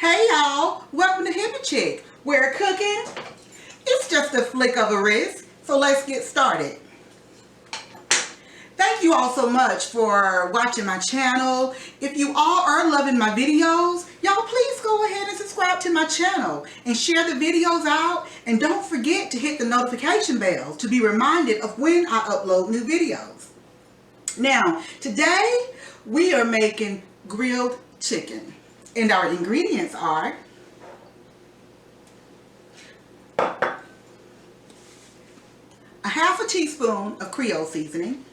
Hey y'all, welcome to Hippie Chick, where cooking, it's just a flick of a wrist. So let's get started. Thank you all so much for watching my channel. If you all are loving my videos, y'all please go ahead and subscribe to my channel and share the videos out. And don't forget to hit the notification bell to be reminded of when I upload new videos. Now, today we are making grilled chicken. And our ingredients are a half a teaspoon of Creole seasoning,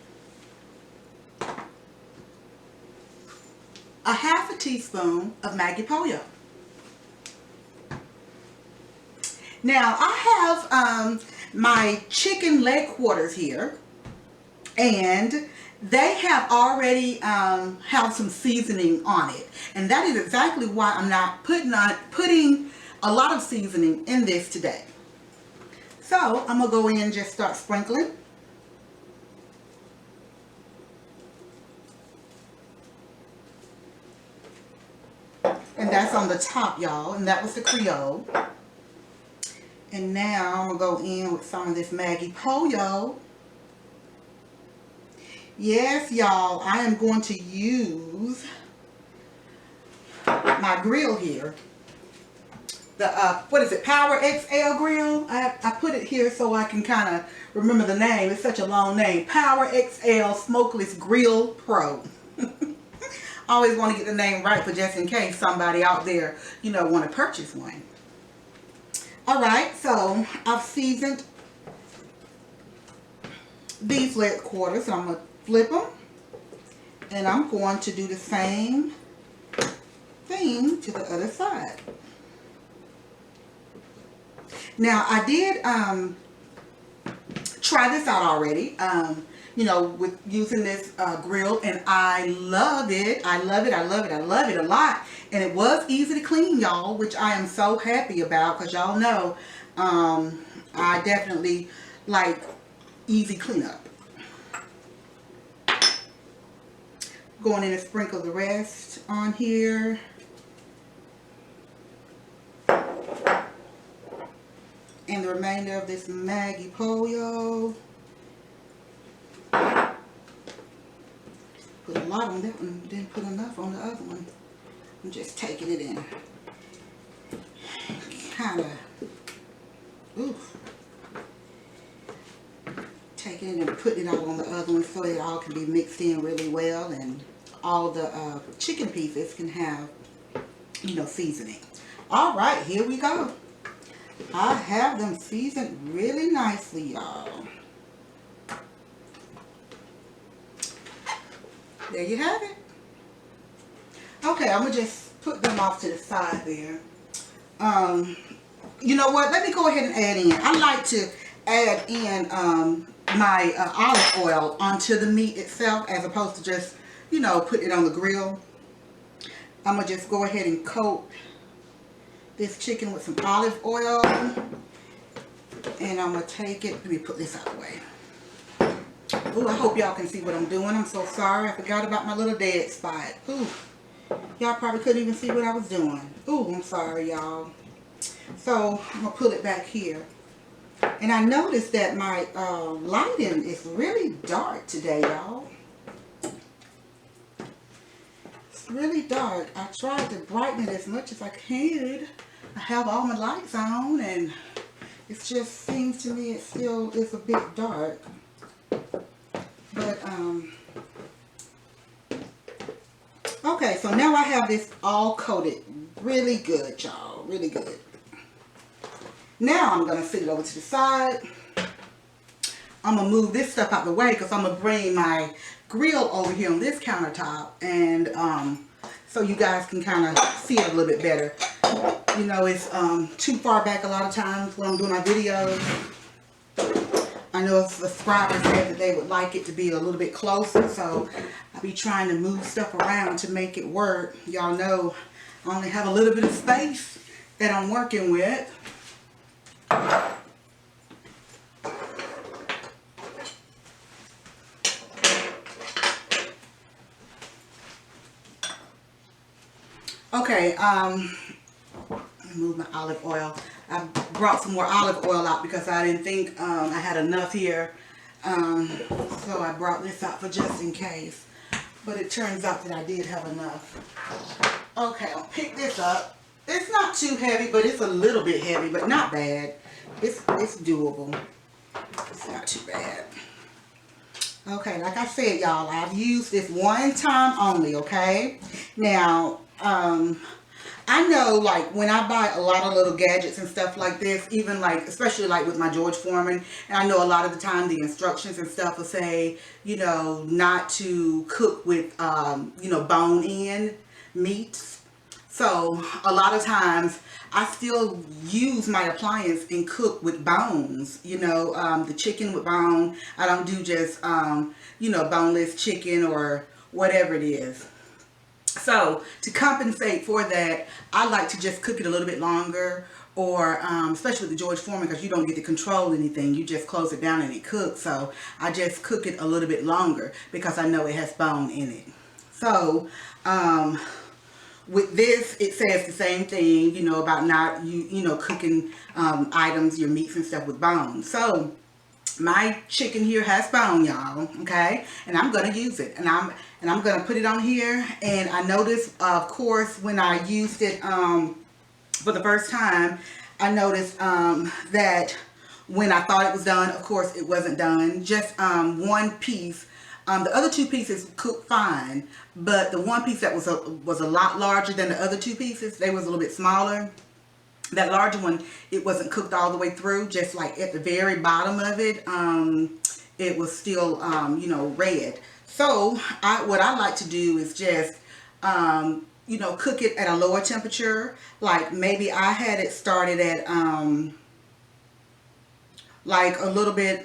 a half a teaspoon of Maggi Pollo. Now I have my chicken leg quarters here, and they have already have some seasoning on it, and that is exactly why I'm not putting a lot of seasoning in this today. So I'm gonna go in and just start sprinkling. And that's on the top, y'all, and that was the Creole. And now I'm gonna go in with some of this Maggi Pollo. Yes, y'all, I am going to use my grill here. The, what is it, Power XL grill? I put it here so I can kind of remember the name. It's such a long name. Power XL Smokeless Grill Pro. I always want to get the name right for just in case somebody out there, you know, want to purchase one. Alright, so I've seasoned these leg quarters. So I'm going to flip them, and I'm going to do the same thing to the other side. Now I did try this out already, you know, with using this grill, and I love it. I love it. I love it. I love it a lot. And it was easy to clean, y'all, which I am so happy about, because y'all know I definitely like easy cleanup. Going in and sprinkle the rest on here. And the remainder of this Maggi Pollo. Put a lot on that one, didn't put enough on the other one. I'm just taking it in. Kind of, oof. Taking it and putting it out on the other one so it all can be mixed in really well, and all the chicken pieces can have, you know, seasoning. All right, here we go. I have them seasoned really nicely, y'all. There you have it. Okay, I'm gonna just put them off to the side there. You know what? Let me go ahead and add in. I like to add in my olive oil onto the meat itself, as opposed to just, you know, put it on the grill. I'm gonna just go ahead and coat this chicken with some olive oil, and I'm gonna take it. Let me put this out of the way. Ooh, I hope y'all can see what I'm doing. I'm so sorry. I forgot about my little dead spot. Ooh, y'all probably couldn't even see what I was doing. Ooh, I'm sorry, y'all. So I'm gonna pull it back here. And I noticed that my lighting is really dark today, y'all. It's really dark. I tried to brighten it as much as I could. I have all my lights on, and it just seems to me it still is a bit dark. But okay, so now I have this all coated really good, y'all. Really good. Now I'm going to sit it over to the side. I'm going to move this stuff out the way, because I'm going to bring my grill over here on this countertop, and so you guys can kind of see it a little bit better. You know, it's too far back a lot of times when I'm doing my videos. I know subscribers said that they would like it to be a little bit closer, so I'll be trying to move stuff around to make it work. Y'all know I only have a little bit of space that I'm working with. Okay, move my olive oil. I brought some more olive oil out because I didn't think I had enough here. So I brought this out for just in case. But it turns out that I did have enough. Okay, I'll pick this up. It's not too heavy, but it's a little bit heavy, but not bad. It's doable. It's not too bad. Okay, like I said, y'all, I've used this one time only, okay? Now, I know, like, when I buy a lot of little gadgets and stuff like this, even, like, especially, like, with my George Foreman, and I know a lot of the time the instructions and stuff will say, you know, not to cook with, you know, bone-in meats. So, a lot of times, I still use my appliance and cook with bones, you know, the chicken with bone. I don't do just, you know, boneless chicken or whatever it is. So, to compensate for that, I like to just cook it a little bit longer, or especially with the George Foreman, because you don't get to control anything. You just close it down and it cooks. So, I just cook it a little bit longer because I know it has bone in it. So, with this, it says the same thing, you know, about not, you know, cooking items, your meats and stuff with bones. So, my chicken here has bone, y'all, okay? And I'm going to use it. And I'm going to put it on here. And I noticed, of course, when I used it for the first time, I noticed that when I thought it was done, of course, it wasn't done. Just one piece. The other two pieces cooked fine, but the one piece that was a lot larger than the other two pieces, they was a little bit smaller. That larger one, it wasn't cooked all the way through, just like at the very bottom of it, it was still, you know, red. So, what I like to do is just, you know, cook it at a lower temperature. Like, maybe I had it started at, like a little bit,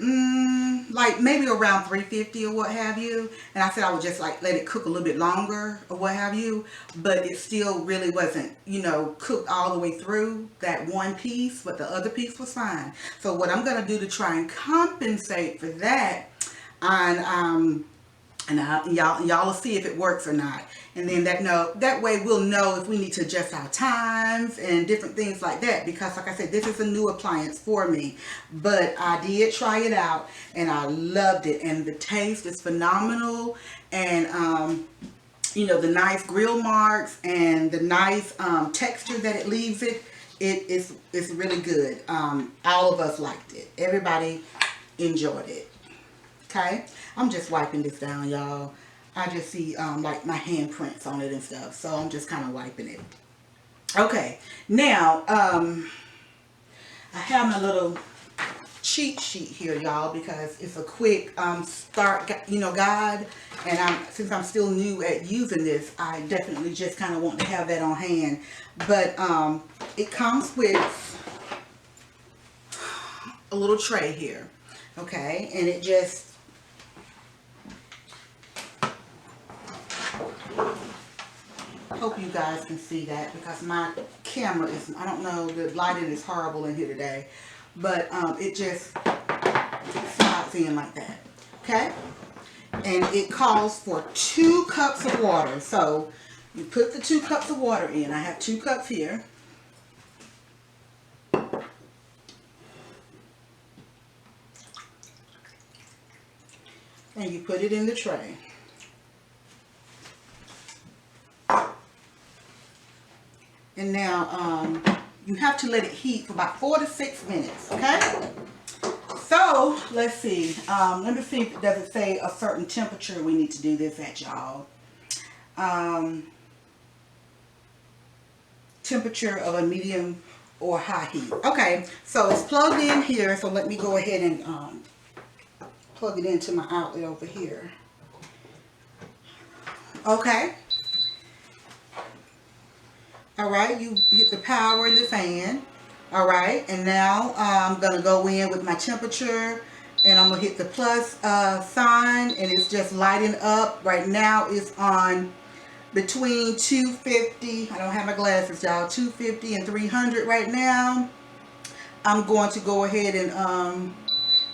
like maybe around 350 or what have you. And I said I would just like let it cook a little bit longer or what have you. But it still really wasn't, you know, cooked all the way through that one piece. But the other piece was fine. So what I'm going to do to try and compensate for that, and y'all will see if it works or not. And then that way we'll know if we need to adjust our times and different things like that. Because like I said, this is a new appliance for me. But I did try it out and I loved it. And the taste is phenomenal. And, you know, the nice grill marks and the nice texture that it leaves it's really good. All of us liked it. Everybody enjoyed it. Okay, I'm just wiping this down, y'all. I just see like my handprints on it and stuff, so I'm just kind of wiping it. Okay, now I have my little cheat sheet here, y'all, because it's a quick start, you know, guide. And since I'm still new at using this, I definitely just kind of want to have that on hand. But it comes with a little tray here, okay, and it just hope you guys can see that because my camera is, I don't know, the lighting is horrible in here today, but it just slides in like that, okay? And it calls for 2 cups of water. So you put the 2 cups of water in. I have 2 cups here. And you put it in the tray. And now you have to let it heat for about 4 to 6 minutes, okay? So let's see. Let me see if does it say a certain temperature we need to do this at, y'all. Temperature of a medium or high heat. Okay, so it's plugged in here. So let me go ahead and plug it into my outlet over here. Okay. Alright, you hit the power and the fan. Alright, and now I'm going to go in with my temperature and I'm going to hit the plus sign and it's just lighting up. Right now it's on between 250, I don't have my glasses, y'all, 250 and 300 right now. I'm going to go ahead and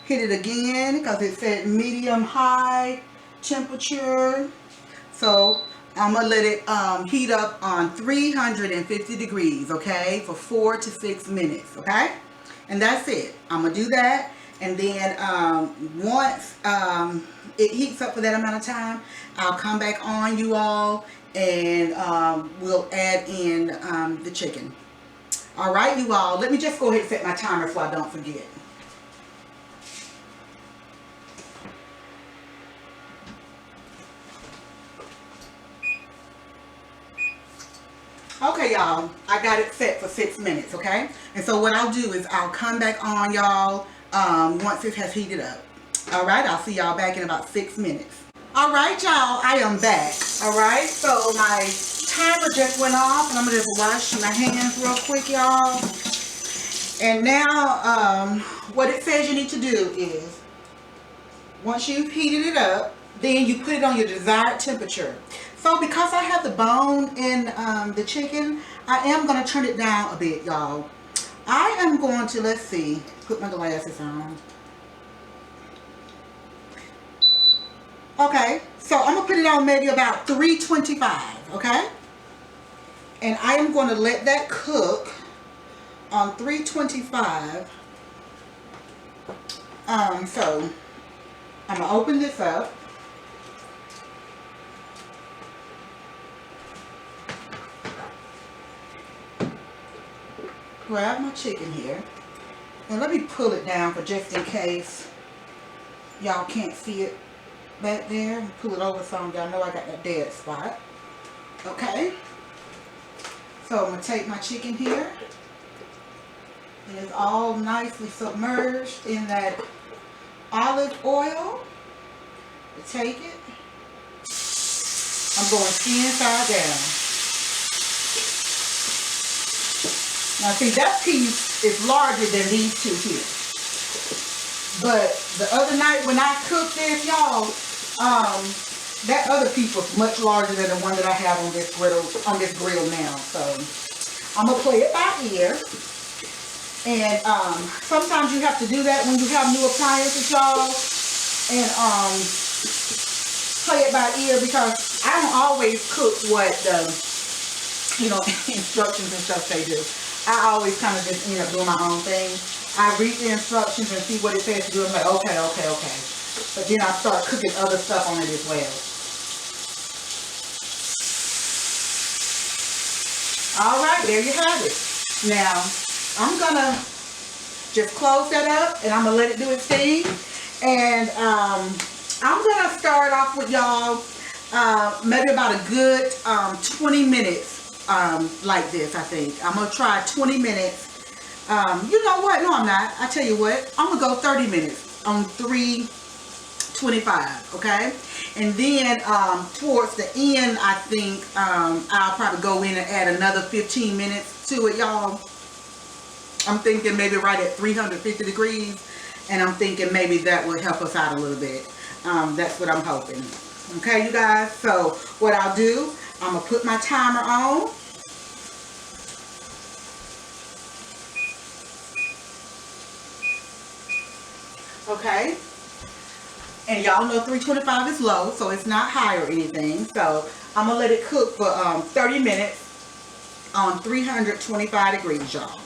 hit it again because it said medium high temperature. So I'm going to let it heat up on 350 degrees, okay, for 4 to 6 minutes, okay? And that's it. I'm going to do that. And then once it heats up for that amount of time, I'll come back on, you all, and we'll add in the chicken. All right, you all. Let me just go ahead and set my timer so I don't forget. Okay, y'all, I got it set for 6 minutes, okay? And so what I'll do is I'll come back on, y'all, once it has heated up. All right, I'll see y'all back in about 6 minutes. All right, y'all, I am back. All right, so my timer just went off, and I'm going to just wash my hands real quick, y'all. And now what it says you need to do is, once you've heated it up, then you put it on your desired temperature. So because I have the bone in the chicken, I am going to turn it down a bit, y'all. I am going to, let's see, put my glasses on. Okay, so I'm going to put it on maybe about 325, okay? And I am going to let that cook on 325. So I'm going to open this up. Grab my chicken here, and let me pull it down for just in case y'all can't see it back there. Pull it over so y'all know I got that dead spot. Okay, so I'm going to take my chicken here, and it's all nicely submerged in that olive oil. Take it. I'm going skin side down. Now see, that piece is larger than these two here. But the other night when I cooked this, y'all, that other piece was much larger than the one that I have on this grill now. So I'm gonna play it by ear. And sometimes you have to do that when you have new appliances, y'all. And play it by ear, because I don't always cook what instructions and stuff they do. I always kind of just end up doing my own thing. I read the instructions and see what it says to do. I'm like, okay. But then I start cooking other stuff on it as well. All right, there you have it. Now, I'm going to just close that up, and I'm going to let it do its thing. And I'm going to start off with y'all maybe about a good 20 minutes. Like this, I think. I'm going to try 20 minutes. You know what? No, I'm not. I tell you what. I'm going to go 30 minutes on 325, okay? And then towards the end, I think I'll probably go in and add another 15 minutes to it, y'all. I'm thinking maybe right at 350 degrees. And I'm thinking maybe that will help us out a little bit. That's what I'm hoping. Okay, you guys? So what I'll do, I'm going to put my timer on. Okay. And y'all know 325 is low, so it's not high or anything. So I'm going to let it cook for 30 minutes on 325 degrees, y'all.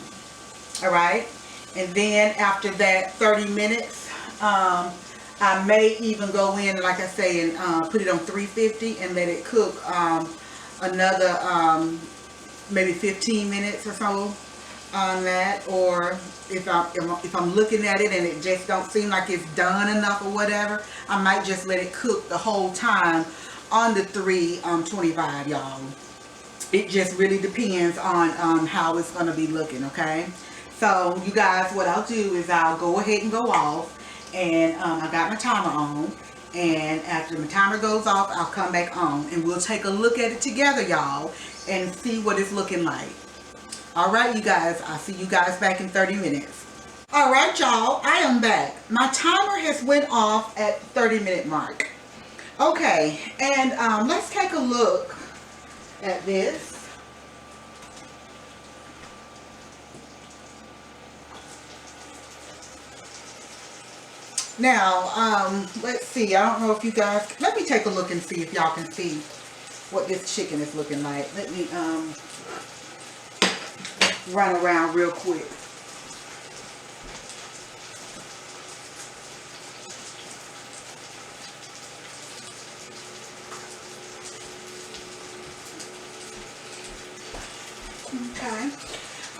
Alright. And then after that 30 minutes, I may even go in, like I say, and put it on 350 and let it cook another maybe 15 minutes or so on that. Or if I'm looking at it and it just don't seem like it's done enough or whatever, I might just let it cook the whole time on the 325, y'all. It just really depends on how it's going to be looking, okay? So you guys, what I'll do is I'll go ahead and go off. And I got my timer on, and after my timer goes off, I'll come back on, and we'll take a look at it together, y'all, and see what it's looking like. All right, you guys, I'll see you guys back in 30 minutes. All right, y'all, I am back. My timer has went off at the 30-minute mark. Okay, and let's take a look at this. Now, let's see. I don't know if you guys... Let me take a look and see if y'all can see what this chicken is looking like. Let me run around real quick. Okay.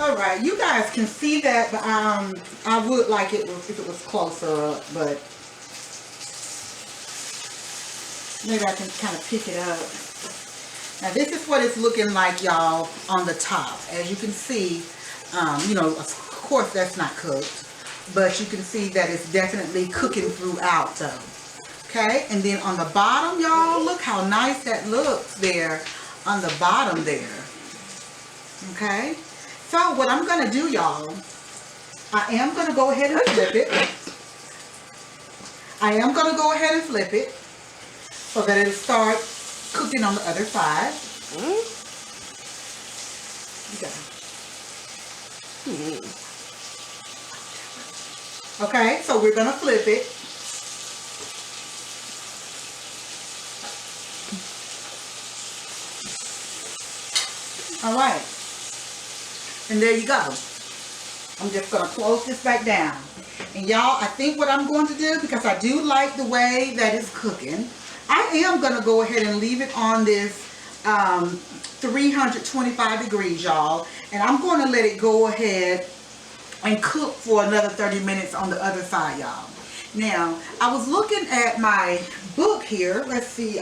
All right, you guys can see that, but I would like it if it was closer up, but maybe I can kind of pick it up. Now this is what it's looking like, y'all, on the top. As you can see, you know, of course that's not cooked, but you can see that it's definitely cooking throughout though. Okay, and then on the bottom, y'all, look how nice that looks there on the bottom there. Okay, so what I'm going to do, y'all, I am going to go ahead and flip it. I am going to go ahead and flip it so that it'll start cooking on the other side. Okay, so we're going to flip it. All right. And there you go. I'm just going to close this back down. And y'all, I think what I'm going to do, because I do like the way that it's cooking, I am going to go ahead and leave it on this 325 degrees, y'all. And I'm going to let it go ahead and cook for another 30 minutes on the other side, y'all. Now, I was looking at my book here. Let's see.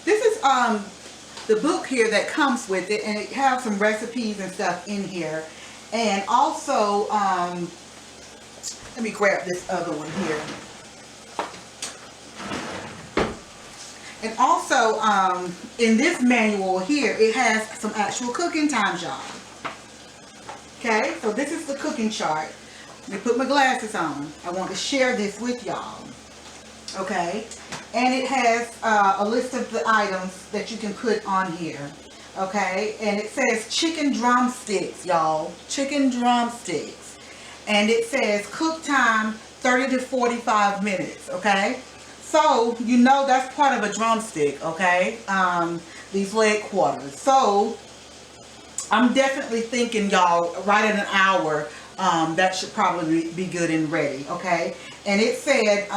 This is the book here that comes with it, and it has some recipes and stuff in here. And also, let me grab this other one here. And also, in this manual here, it has some actual cooking times, y'all. Okay, so this is the cooking chart. Let me put my glasses on. I want to share this with y'all. Okay, and it has a list of the items that you can put on here. Okay, and it says chicken drumsticks, y'all. Chicken drumsticks. And it says cook time 30 to 45 minutes. Okay, so you know that's part of a drumstick. Okay, these leg quarters. So I'm definitely thinking, y'all, right in an hour, that should probably be good and ready. Okay, and it said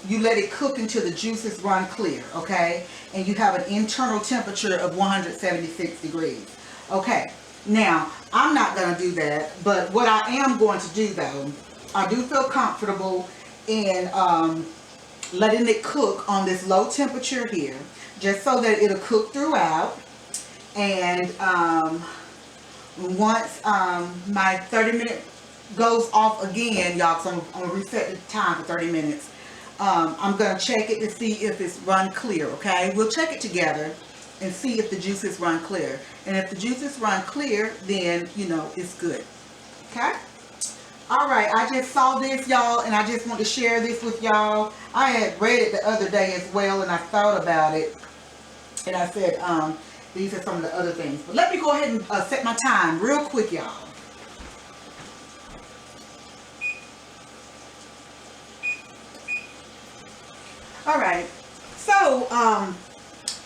you let it cook until the juices run clear. Okay, and you have an internal temperature of 176 degrees. Okay, now I'm not going to do that, but what I am going to do though, I do feel comfortable in letting it cook on this low temperature here, just so that it'll cook throughout. And once my 30-minute goes off again, y'all, so I'm going to reset the time for 30 minutes. I'm going to check it to see if it's run clear, okay? We'll check it together and see if the juices run clear. And if the juices run clear, then, you know, it's good. Okay? All right, I just saw this, y'all, and I just want to share this with y'all. I had read it the other day as well, and I thought about it. And I said, these are some of the other things. But let me go ahead and set my time real quick, y'all. All right. So,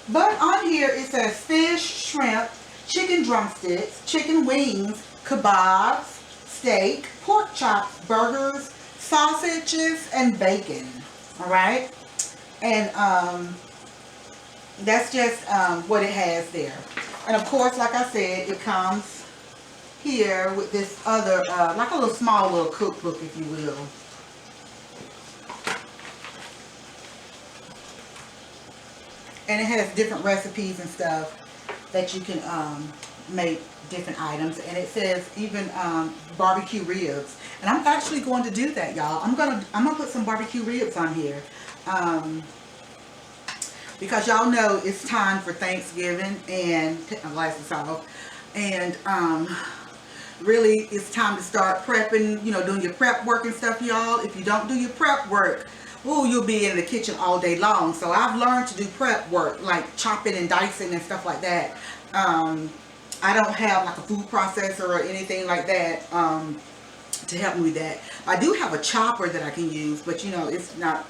but on here it says fish, shrimp, chicken drumsticks, chicken wings, kebabs, steak, pork chops, burgers, sausages, and bacon. All right. And that's just what it has there. And of course, like I said, it comes here with this other, like a little small little cookbook, if you will. And it has different recipes and stuff that you can make different items. And it says even barbecue ribs. And I'm actually going to do that, y'all. I'm gonna put some barbecue ribs on here. Because y'all know it's time for Thanksgiving, and take my glasses off, and really it's time to start prepping, you know, doing your prep work and stuff, y'all. If you don't do your prep work, ooh, you'll be in the kitchen all day long. So I've learned to do prep work, like chopping and dicing and stuff like that. I don't have like a food processor or anything like that to help me with that. I do have a chopper that I can use, but you know, it's not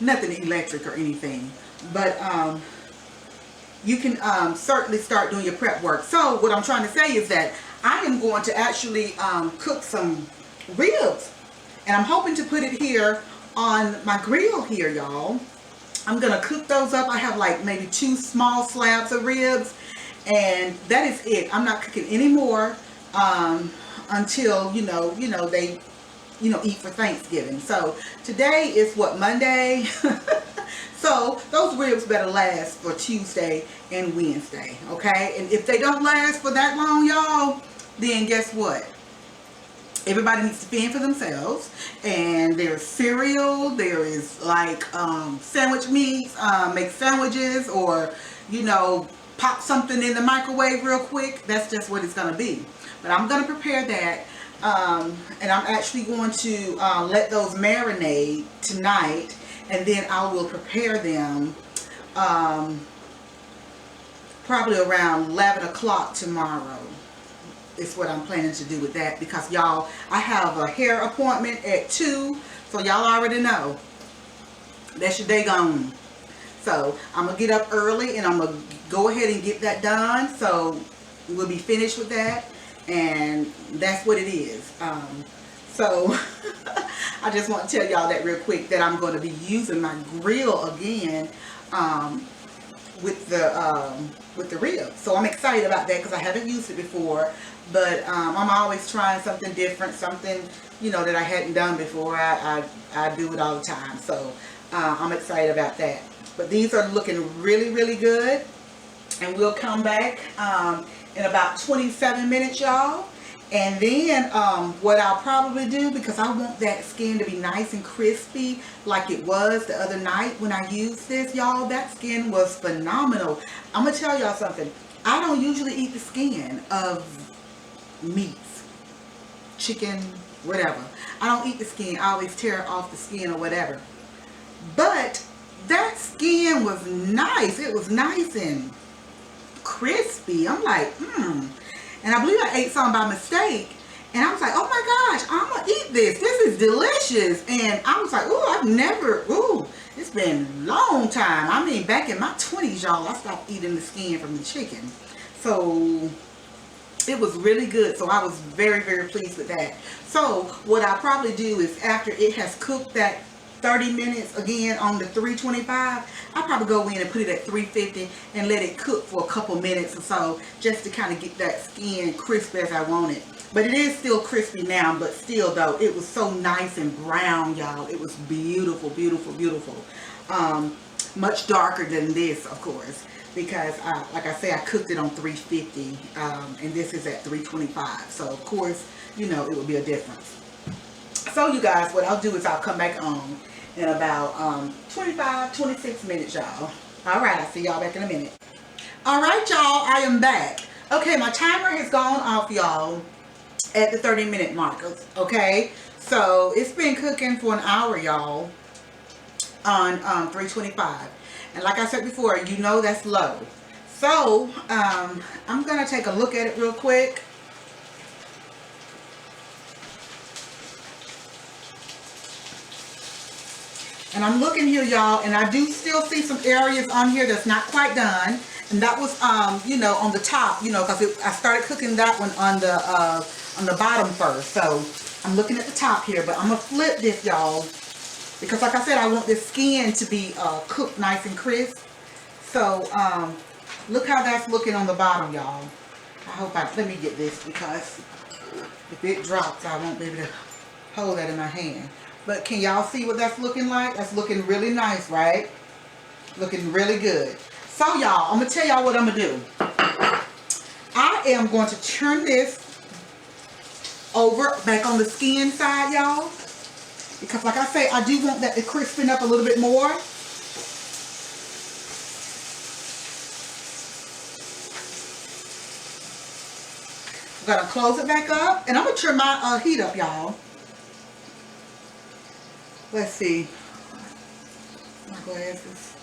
nothing electric or anything. But you can certainly start doing your prep work. So what I'm trying to say is that I am going to actually cook some ribs. And I'm hoping to put it here on my grill here, y'all. I'm going to cook those up. I have like maybe 2 small slabs of ribs. And that is it. I'm not cooking any more until, they, eat for Thanksgiving. So today is what, Monday? So those ribs better last for Tuesday and Wednesday, okay? And if they don't last for that long, y'all, then guess what? Everybody needs to fend for themselves. And there's cereal, there is like sandwich meats, make sandwiches, or, pop something in the microwave real quick. That's just what it's going to be. But I'm going to prepare that. And I'm actually going to let those marinate tonight. And then I will prepare them probably around 11 o'clock tomorrow. Is what I'm planning to do with that. Because y'all, I have a hair appointment at 2. So y'all already know. That's your day gone. So I'm going to get up early and I'm going to go ahead and get that done. So we'll be finished with that. And that's what it is. So I just want to tell y'all that real quick, that I'm going to be using my grill again with the ribs. So I'm excited about that because I haven't used it before. But I'm always trying something different, something, that I hadn't done before. I do it all the time. So I'm excited about that. But these are looking really, really good. And we'll come back in about 27 minutes, y'all. And then what I'll probably do, because I want that skin to be nice and crispy like it was the other night when I used this, y'all. That skin was phenomenal. I'm going to tell y'all something. I don't usually eat the skin of meats, chicken, whatever. I don't eat the skin. I always tear off the skin or whatever. But that skin was nice. It was nice and crispy. I'm like, And I believe I ate some by mistake. And I was like, oh my gosh, I'm going to eat this. This is delicious. And I was like, it's been a long time. I mean, back in my 20s, y'all, I stopped eating the skin from the chicken. So it was really good. So I was very, very pleased with that. So what I'll probably do is, after it has cooked that 30 minutes again on the 325, I'll probably go in and put it at 350 and let it cook for a couple minutes or so, just to kind of get that skin crisp as I want it. But it is still crispy now, but still though, it was so nice and brown, y'all. It was beautiful, beautiful, beautiful. Much darker than this, of course, because like I say, I cooked it on 350 and this is at 325. So of course, it would be a difference. So you guys, what I'll do is I'll come back on in about 26 minutes, y'all. Alright, I'll see y'all back in a minute. Alright, y'all, I am back. Okay, my timer has gone off, y'all, at the 30-minute mark. Okay, so it's been cooking for an hour, y'all, on 325. And like I said before, that's low. So I'm gonna take a look at it real quick. And I'm looking here, y'all, and I do still see some areas on here that's not quite done. And that was, on the top, because I started cooking that one on the bottom first. So I'm looking at the top here, but I'm going to flip this, y'all, because like I said, I want this skin to be cooked nice and crisp. So look how that's looking on the bottom, y'all. Let me get this, because if it drops, I won't be able to hold that in my hand. But can y'all see what that's looking like? That's looking really nice, right? Looking really good. So y'all, I'm going to tell y'all what I'm going to do. I am going to turn this over back on the skin side, y'all. Because like I say, I do want that to crispen up a little bit more. I'm going to close it back up. And I'm going to turn my heat up, y'all. Let's see. My glasses.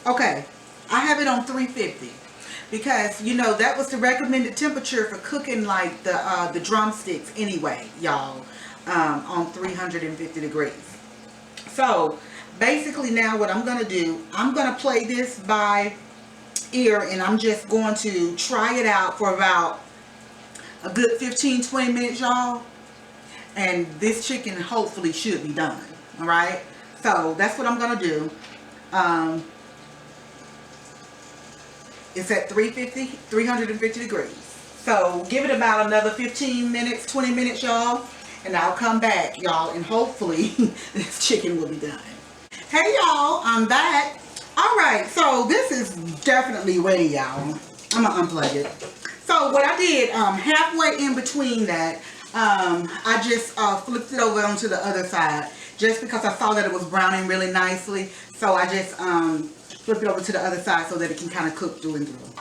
Okay. I have it on 350. Because, that was the recommended temperature for cooking like the drumsticks anyway, y'all. On 350 degrees. So basically now what I'm going to do, I'm going to play this by ear, and I'm just going to try it out for about a good 15-20 minutes, y'all. And this chicken hopefully should be done. All right. So that's what I'm going to do. It's at 350 degrees. So give it about another 15 minutes, 20 minutes, y'all. And I'll come back, y'all. And hopefully this chicken will be done. Hey, y'all. I'm back. All right. So this is definitely ready, y'all. I'm going to unplug it. So what I did, halfway in between that, I just flipped it over onto the other side. Just because I saw that it was browning really nicely. So I just flip it over to the other side so that it can kind of cook through and through.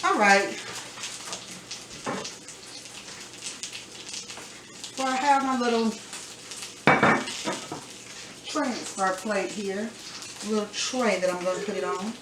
All right. So I have my little transfer plate here. A little tray that I'm going to put it on.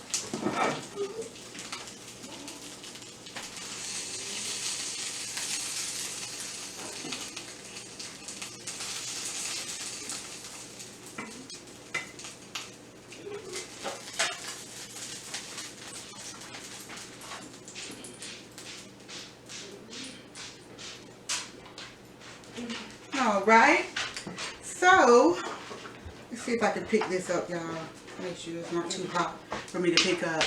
All right, so let's see if I can pick this up, y'all. Make sure it's not too hot for me to pick up.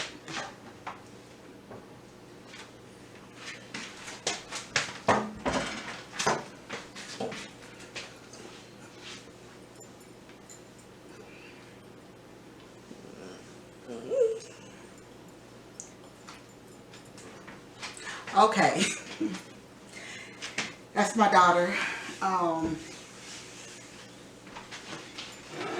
Okay, that's my daughter.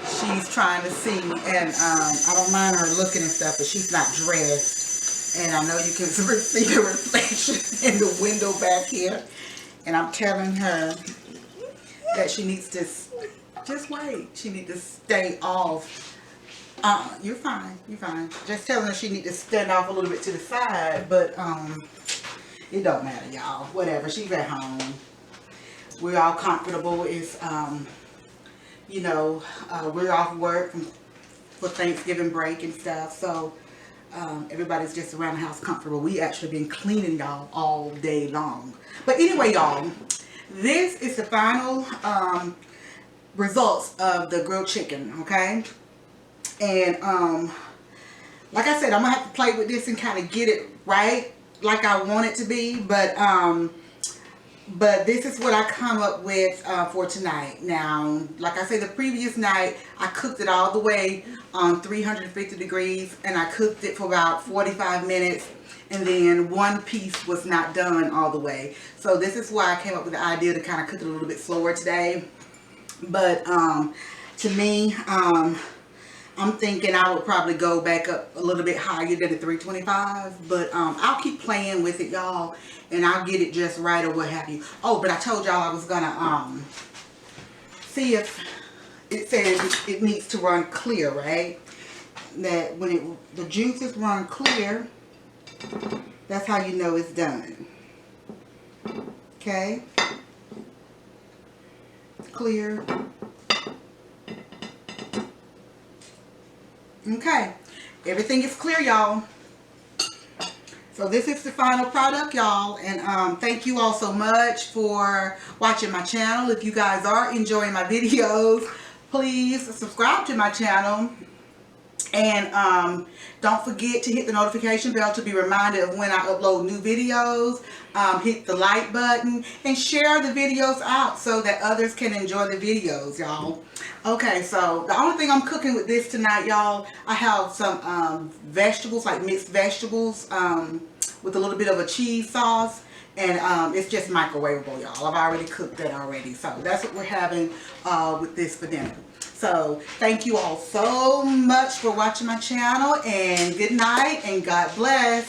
She's trying to sing, and I don't mind her looking and stuff, but she's not dressed. And I know you can see the reflection in the window back here. And I'm telling her that she needs to just wait. She needs to stay off. You're fine. You're fine. Just telling her she needs to stand off a little bit to the side, but it don't matter, y'all. Whatever. She's at home. We're all comfortable. It's you know, we're off work for Thanksgiving break and stuff, so everybody's just around the house comfortable. We actually been cleaning, y'all, all day long. But anyway, y'all, this is the final results of the grilled chicken, okay? And like I said, I'm gonna have to play with this and kind of get it right like I want it to be, but this is what I come up with for tonight. Now, like I said, the previous night, I cooked it all the way on 350 degrees, and I cooked it for about 45 minutes, and then one piece was not done all the way. So this is why I came up with the idea to kind of cook it a little bit slower today. But to me, I'm thinking I would probably go back up a little bit higher than the 325, but I'll keep playing with it, y'all, and I'll get it just right or what have you. Oh, but I told y'all I was gonna see if it says it needs to run clear, right? That when the juices run clear, that's how you know it's done. Okay, clear. Okay, everything is clear, y'all. So this is the final product, y'all, and thank you all so much for watching my channel. If you guys are enjoying my videos, please subscribe to my channel, and don't forget to hit the notification bell to be reminded of when I upload new videos. Hit the like button and share the videos out so that others can enjoy the videos, y'all. Okay, so the only thing I'm cooking with this tonight, y'all, I have some vegetables, like mixed vegetables, with a little bit of a cheese sauce, and it's just microwavable, y'all. I've already cooked that already, so that's what we're having with this for dinner. So thank you all so much for watching my channel, and good night, and God bless.